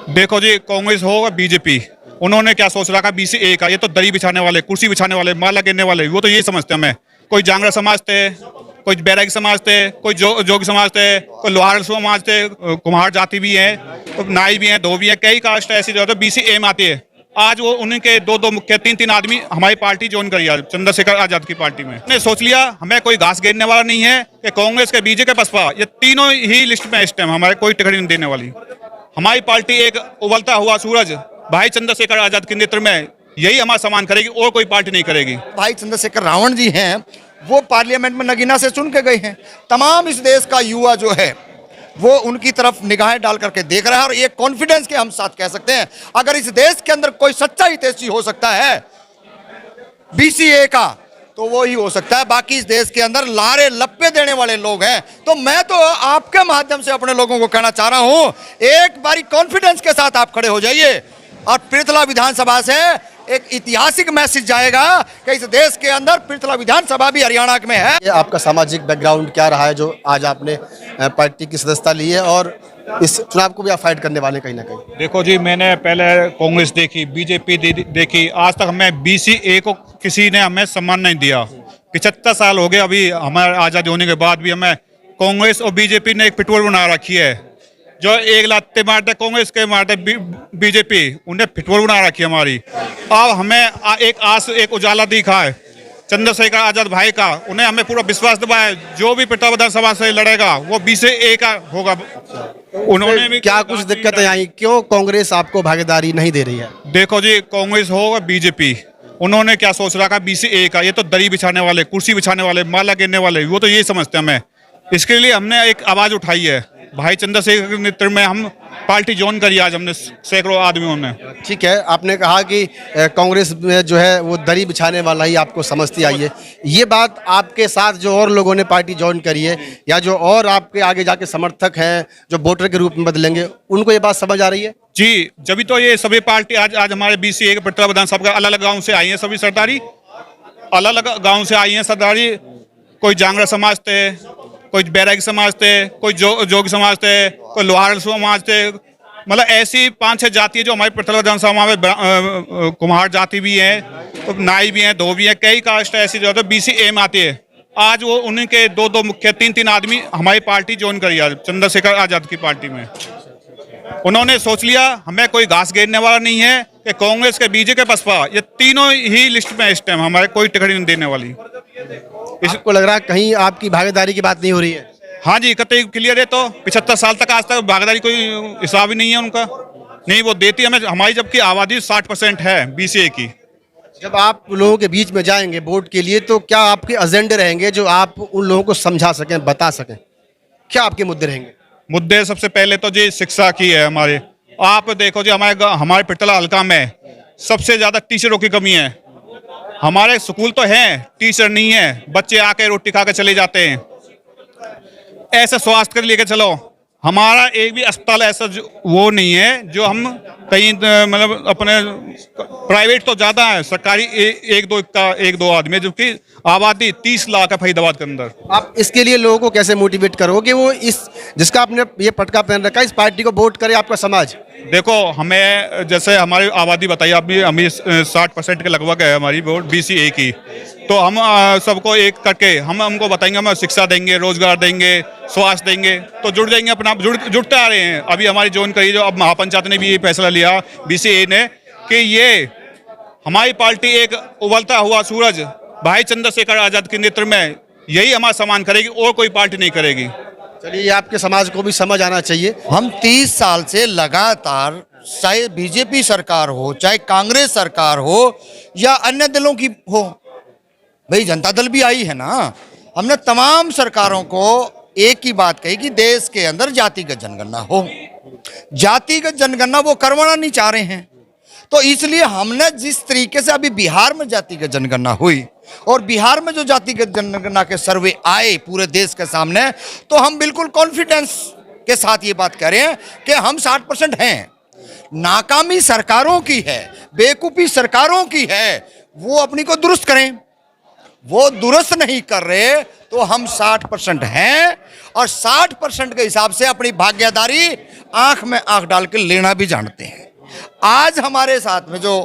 देखो जी, कांग्रेस हो या बीजेपी, उन्होंने क्या सोच रखा BCA का। ये तो दरी बिछाने वाले, कुर्सी बिछाने वाले, माला गिरने वाले, वो तो ये समझते हैं। हमें कोई जांगड़ा समाज थे, कोई बैरागी समाज थे, कोई जोगी समाज थे, कोई लोहार समाज थे, कुम्हार जाति भी है, तो नाई भी है, धोबी है, कई कास्ट ऐसी जो है BCA में आती है। आज वो उनके दो मुख्य तीन आदमी हमारी पार्टी ज्वाइन करी आज, चंद्रशेखर आजाद की पार्टी में। ने सोच लिया हमें कोई घास घेरने वाला नहीं है कि कांग्रेस के बीजेपी के बसपा, ये तीनों ही लिस्ट में इस टाइम हमारे कोई टिकट नहीं देने वाली। हमारी पार्टी एक उबलता हुआ सूरज भाई चंद्रशेखर आजाद के नेतृत्व में यही हमारा सम्मान करेगी और कोई पार्टी नहीं करेगी। भाई चंद्रशेखर रावण जी हैं, वो पार्लियामेंट में नगीना से चुन के गए हैं। तमाम इस देश का युवा जो है वो उनकी तरफ निगाहें डाल करके देख रहा है, और ये कॉन्फिडेंस के हम साथ कह सकते हैं, अगर इस देश के अंदर कोई सच्चा हितैषी हो सकता है BCA का, तो वो ही हो सकता है। बाकी इस देश के अंदर लारे लप्पे देने वाले लोग हैं। तो मैं तो आपके माध्यम से अपने लोगों को कहना चाह रहा हूं, एक बारी कॉन्फिडेंस के साथ आप खड़े हो जाइए, और पृथला विधानसभा से एक ऐतिहासिक मैसेज जाएगा कि इस देश के अंदर पृथला विधानसभा भी हरियाणा में है। ये आपका सामाजिक बैकग्राउंड क्या रहा है जो आज आपने पार्टी की सदस्यता ली है, और इस चुनाव को भी आप फाइट करने वाले कहीं ना कहीं? देखो जी, मैंने पहले कांग्रेस देखी, बीजेपी देखी, आज तक हमें BCA को किसी ने हमें सम्मान नहीं दिया। 75 साल हो गए अभी हमारे आज़ादी होने के बाद भी हमें कांग्रेस और बीजेपी ने एक पिटोल बना रखी है। जो एक लाते मारते कांग्रेस के मारते बीजेपी, उन्हें पिटोल बना रखी है हमारी। अब हमें एक आस, एक उजाला दिखा है चंद्रशेखर आजाद भाई का, उन्हें हमें पूरा विश्वास दिलाया जो भी पृथला विधानसभा से लड़ेगा वो BCA का होगा। उन्होंने भी क्या कुछ दिक्कतें आई, क्यों कांग्रेस आपको भागीदारी नहीं दे रही है? देखो जी, कांग्रेस हो या बीजेपी, उन्होंने क्या सोच रखा BCA का। ये तो दरी बिछाने वाले, कुर्सी बिछाने वाले, माला गिरने वाले, वो तो ये समझते हैं। हमें इसके लिए हमने एक आवाज उठाई है, भाई चंद्रशेखर के नेतृत्व में हम पार्टी ज्वाइन करी आज हमने सैकड़ों आदमियों ने। ठीक है, आपने कहा कि कांग्रेस में जो है वो दरी बिछाने वाला ही आपको समझती आई है। ये बात आपके साथ जो और लोगों ने पार्टी ज्वाइन करी है, या जो और आपके आगे जाके समर्थक हैं जो वोटर के रूप में बदलेंगे, उनको ये बात समझ आ रही है? जी, जब तो ये सभी पार्टी आज हमारे BCA के पृथला विधानसभा का अलग अलग गाँव से आई है, सभी सरदारी अलग अलग गाँव से आई है सरदारी। कोई जांगड़ा समाज थे, कोई बैरागी समाज थे, कोई जोगी समाज थे, कोई लोहार समाज थे, मतलब ऐसी 5-6 जाति है जो हमारी पृथला विधानसभा में। कुम्हार जाति भी है, तो नाई भी है, धोबी है, कई कास्ट ऐसी जो है BCA में आती है। आज वो उनके दो मुख्य तीन आदमी हमारी पार्टी ज्वाइन करी आज, चंद्रशेखर आजाद की पार्टी में। उन्होंने सोच लिया हमें कोई घास घेरने वाला नहीं है कि कांग्रेस के बीजेपी के बसपा, ये तीनों ही लिस्ट में इस टाइम हमारे कोई टिकट नहीं देने वाली। इसको लग रहा है कहीं आपकी भागीदारी की बात नहीं हो रही है? हाँ जी, कतई क्लियर है। तो 75 साल तक आज तक भागीदारी कोई हिसाब ही नहीं है उनका, नहीं वो देती हमें हमारी, जबकि आबादी 60% है BCA की। जब आप लोगों के बीच में जाएंगे वोट के लिए, तो क्या आपके एजेंडे रहेंगे जो आप उन लोगों को समझा सकें, बता सकें? क्या आपके मुद्दे रहेंगे? मुद्दे सबसे पहले तो जी शिक्षा की है हमारे। आप देखो जी, हमारे पृथला हल्का में सबसे ज्यादा टीचरों की कमी है। हमारे स्कूल तो हैं, टीचर नहीं है, बच्चे आके रोटी खा के चले जाते हैं। ऐसे स्वास्थ्य के लेके चलो, हमारा एक भी अस्पताल ऐसा वो नहीं है जो हम कहीं मतलब अपने, प्राइवेट तो ज्यादा है, सरकारी एक दो आदमी, जबकि आबादी 30 लाख है फरीदाबाद के अंदर। आप इसके लिए लोगों को कैसे मोटिवेट करोगे वो इस जिसका आपने ये पटका पहन रखा है, इस पार्टी को वोट करे आपका समाज? देखो, हमें जैसे हमारी आबादी बताइए, अभी हमें 60% के लगभग है हमारी वोट BCA की। तो हम सबको एक करके हम हमको बताएंगे, हम शिक्षा देंगे, रोजगार देंगे, स्वास्थ्य देंगे, तो जुड़ जाएंगे अपना। जुड़ते आ रहे हैं। अभी हमारी जोन कही जो अब महापंचायत ने भी ये फैसला लिया BCA ने कि ये हमारी पार्टी एक उबलता हुआ सूरज भाई चंद्रशेखर आजाद के नेतृत्व में यही हमारा सम्मान करेगी और कोई पार्टी नहीं करेगी। चलिए, आपके समाज को भी समझ आना चाहिए। हम 30 साल से लगातार, चाहे BJP सरकार हो, चाहे कांग्रेस सरकार हो या अन्य दलों की हो, भाई जनता दल भी आई है ना, हमने तमाम सरकारों को एक ही बात कही कि देश के अंदर जातिगत जनगणना हो। जातिगत जनगणना वो करवाना नहीं चाह रहे हैं, तो इसलिए हमने जिस तरीके से अभी बिहार में जातिगत जनगणना हुई और बिहार में जो जातिगत जनगणना के सर्वे आए पूरे देश के सामने, तो हम बिल्कुल कॉन्फिडेंस के साथ ये बात कह रहे हैं कि हम 60% हैं। नाकामी सरकारों की है, बेवकूफ़ी सरकारों की है, वो अपनी को दुरुस्त करें। वो दुरुस्त नहीं कर रहे तो हम 60% हैं, और 60% के हिसाब से अपनी भागीदारी आंख में आंख डाल के लेना भी जानते हैं। आज हमारे साथ में जो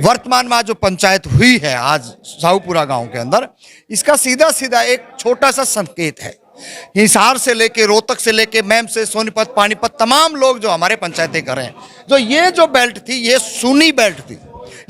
वर्तमान में जो पंचायत हुई है आज साहूपुरा गांव के अंदर, इसका सीधा सीधा एक छोटा सा संकेत है। हिसार से लेके रोहतक से लेके मैम से सोनीपत पानीपत तमाम लोग जो हमारे पंचायतें कर रहे हैं, जो ये जो बेल्ट थी ये सुनी बेल्ट थी।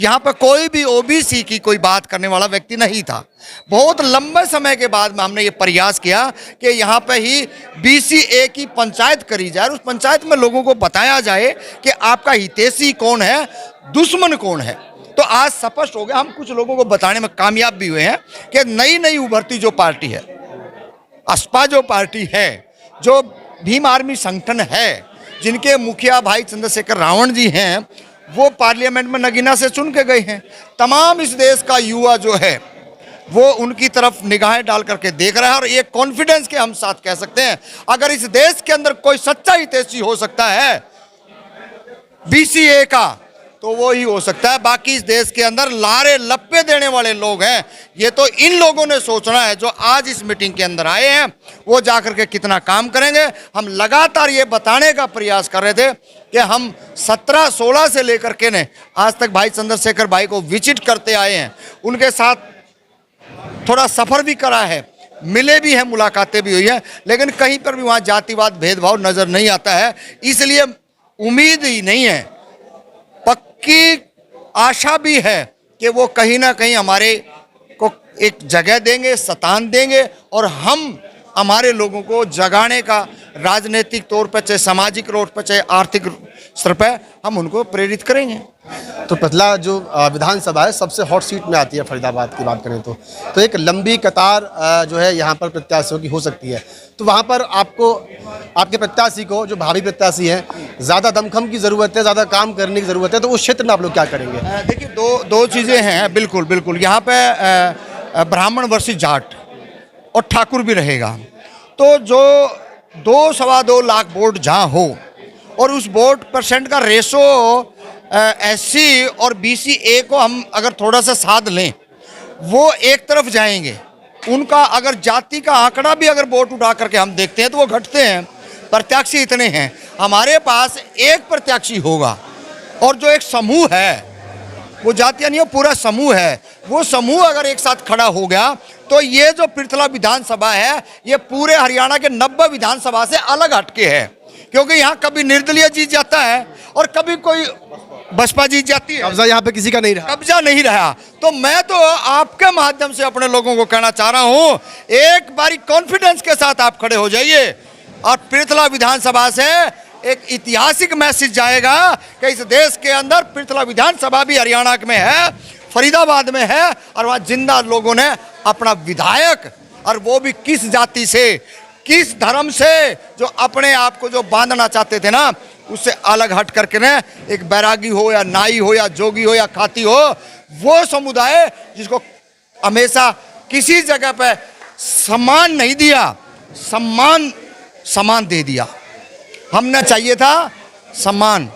यहाँ पर कोई भी ओबीसी की कोई बात करने वाला व्यक्ति नहीं था। बहुत लंबे समय के बाद में हमने ये प्रयास किया कि यहाँ पे ही BCA की पंचायत करी जाए, उस पंचायत में लोगों को बताया जाए कि आपका हितैषी कौन है, दुश्मन कौन है। तो आज स्पष्ट हो गया, हम कुछ लोगों को बताने में कामयाब भी हुए हैं कि नई नई उभरती जो पार्टी है, असपा जो पार्टी है, जो भीम आर्मी संगठन है, जिनके मुखिया भाई चंद्रशेखर रावण जी हैं, वो पार्लियामेंट में नगीना से चुन के गए हैं। तमाम इस देश का युवा जो है वो उनकी तरफ निगाहें डाल करके देख रहा है और ये कॉन्फिडेंस के हम साथ कह सकते हैं, अगर इस देश के अंदर कोई सच्चा हितैषी हो सकता है BCA का, तो वो ही हो सकता है। बाकी इस देश के अंदर लारे लप्पे देने वाले लोग हैं, ये तो इन लोगों ने सोचना है जो आज इस मीटिंग के अंदर आए हैं, वो जाकर के कितना काम करेंगे। हम लगातार ये बताने का प्रयास कर रहे थे कि हम 17-16 से लेकर के ने आज तक भाई चंद्रशेखर भाई को विजिट करते आए हैं, उनके साथ थोड़ा सफ़र भी करा है, मिले भी हैं, मुलाकातें भी हुई हैं, लेकिन कहीं पर भी वहाँ जातिवाद भेदभाव नज़र नहीं आता है। इसलिए उम्मीद ही नहीं है, पक्की आशा भी है कि वो कहीं ना कहीं हमारे को एक जगह देंगे, सतान देंगे और हम हमारे लोगों को जगाने का राजनीतिक तौर पर, चाहे सामाजिक तौर पर, चाहे आर्थिक स्तर पर, हम उनको प्रेरित करेंगे। तो पतला जो विधानसभा है सबसे हॉट सीट में आती है फरीदाबाद की बात करें तो एक लंबी कतार जो है यहाँ पर प्रत्याशियों की हो सकती है। तो वहाँ पर आपको, आपके प्रत्याशी को, जो भावी प्रत्याशी हैं, ज़्यादा दमखम की ज़रूरत है, ज़्यादा काम करने की ज़रूरत है, तो उस क्षेत्र में आप लोग क्या करेंगे? देखिए, दो चीज़ें हैं। बिल्कुल बिल्कुल, यहाँ पे ब्राह्मण वर्सेस जाट और ठाकुर भी रहेगा। तो जो 2-2.25 लाख वोट जहाँ हो और उस वोट परसेंट का रेशो SC और BCA को हम अगर थोड़ा सा साध लें, वो एक तरफ जाएंगे। उनका अगर जाति का आंकड़ा भी अगर वोट उठा करके हम देखते हैं तो वो घटते हैं। प्रत्याशी इतने हैं, हमारे पास एक प्रत्याशी होगा और जो एक समूह है, वो जातियाँ नहीं हो, पूरा समूह है, वो समूह अगर एक साथ खड़ा हो गया तो ये जो पृथला विधानसभा है ये पूरे हरियाणा के 90 विधानसभा से अलग हटके है, क्योंकि यहाँ कभी निर्दलीय जीत जाता है और कभी कोई बसपा जीत जाती है। कब्जा यहाँ पे किसी का नहीं रहा, कब्जा नहीं रहा। तो मैं तो आपके माध्यम से अपने लोगों को कहना चाह रहा हूँ, एक बारी कॉन्फिडेंस के साथ आप खड़े हो जाइए और पृथला विधानसभा से एक ऐतिहासिक मैसेज जाएगा कि इस देश के अंदर पृथला विधानसभा भी हरियाणा में है, फरीदाबाद में है, और वहाँ जिंदा लोगों ने अपना विधायक, और वो भी किस जाति से, किस धर्म से, जो अपने आप को जो बांधना चाहते थे ना, उससे अलग हट करके ना एक बैरागी हो या नाई हो या जोगी हो या खाती हो, वो समुदाय जिसको हमेशा किसी जगह पे सम्मान नहीं दिया, सम्मान दे दिया। हमने चाहिए था सम्मान,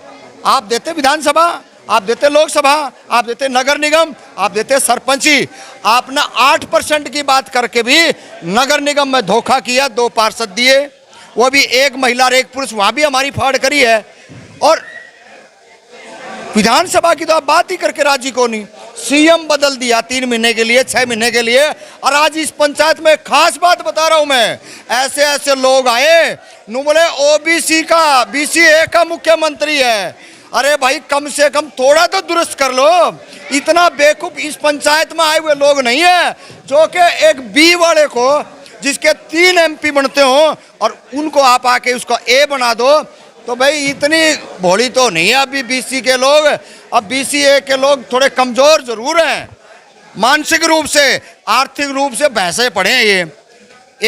आप देते विधानसभा, आप देते लोकसभा, आप देते नगर निगम, आप देते सरपंची। आपने 8% की बात करके भी नगर निगम में धोखा किया, 2 पार्षद दिए, वो भी एक महिला और एक पुरुष, वहाँ भी हमारी फाड़ करी है। और विधानसभा की तो आप बात ही करके राजी को नहीं, CM बदल दिया 3 महीने के लिए, 6 महीने के लिए। और आज इस पंचायत में खास बात बता रहा हूं मैं, ऐसे ऐसे लोग आए, नु बोले OBC का, BCA का मुख्यमंत्री है। अरे भाई, कम से कम थोड़ा तो दुरुस्त कर लो। इतना बेवकूफ इस पंचायत में आए हुए लोग नहीं है जो कि एक B वाले को, जिसके 3 MP बनते हो, और उनको आप आके उसको A बना दो। तो भाई इतनी भोली तो नहीं है अभी BC के लोग। अब BCA के लोग थोड़े कमज़ोर ज़रूर हैं, मानसिक रूप से, आर्थिक रूप से भैंसे पड़े हैं ये।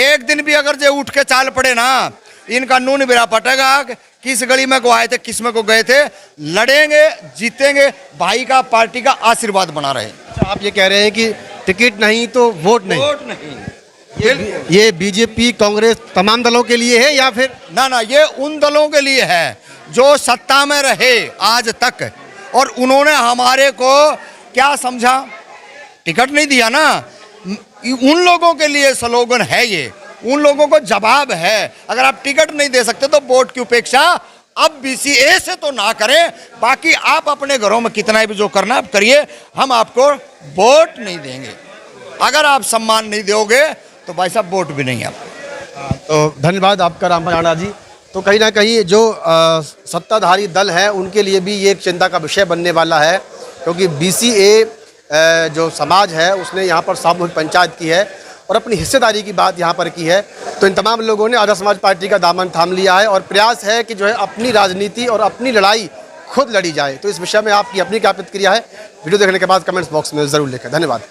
एक दिन भी अगर जो उठ के चाल पड़े ना, इनका नून बिरा पटेगा। किस गली में को आए थे, किस में को गए थे, लड़ेंगे, जीतेंगे, भाई का, पार्टी का आशीर्वाद बना रहे। आप ये कह रहे हैं कि टिकट नहीं तो वोट नहीं? वोट नहीं। ये BJP, कांग्रेस, तमाम दलों के लिए है या फिर? ना, ये उन दलों के लिए है जो सत्ता में रहे आज तक, और उन्होंने हमारे को क्या समझा, टिकट नहीं दिया ना। उन लोगों के लिए स्लोगन है ये, उन लोगों को जवाब है। अगर आप टिकट नहीं दे सकते तो वोट की उपेक्षा अब बीसीए से तो ना करें, बाकी आप अपने घरों में कितना भी जो करना आप करिए, हम आपको वोट नहीं देंगे। अगर आप सम्मान नहीं दोगे तो भाई साहब वोट भी नहीं आपको। तो धन्यवाद आपका रामपाल राणा जी। तो कहीं ना कहीं जो सत्ताधारी दल है उनके लिए भी ये एक चिंता का विषय बनने वाला है, क्योंकि बीसीए जो समाज है उसने यहाँ पर सामूहिक पंचायत की है और अपनी हिस्सेदारी की बात यहाँ पर की है। तो इन तमाम लोगों ने आज़ाद समाज पार्टी का दामन थाम लिया है और प्रयास है कि जो है अपनी राजनीति और अपनी लड़ाई खुद लड़ी जाए। तो इस विषय में आपकी अपनी क्या प्रतिक्रिया है, वीडियो देखने के बाद कमेंट्स बॉक्स में ज़रूर लिखें। धन्यवाद।